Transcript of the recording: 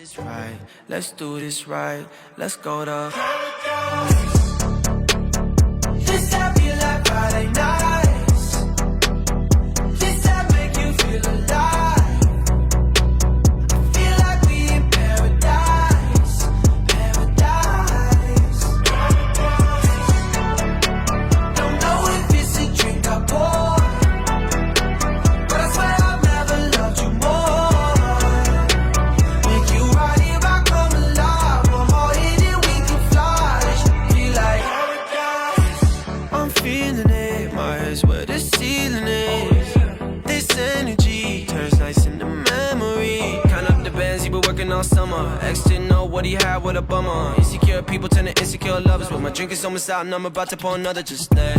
this right, let's do this right, let's go to paradise. This time feel like Friday nights. This time make you feel alive. I feel like we in paradise, paradise. Don't know if it's a drink I pour, but I swear I've never loved you more. Make you right here, I come alive. One more hit and we can fly. Feel like paradise. I'm feeling it, my head's where the ceiling is. This energy turns nights into memory. Count up the bands, he been working all summer. Ex didn't know what he had, what a bummer. Insecure people turn to insecure lovers, but my drink is almost out and I'm about to pour another. Just let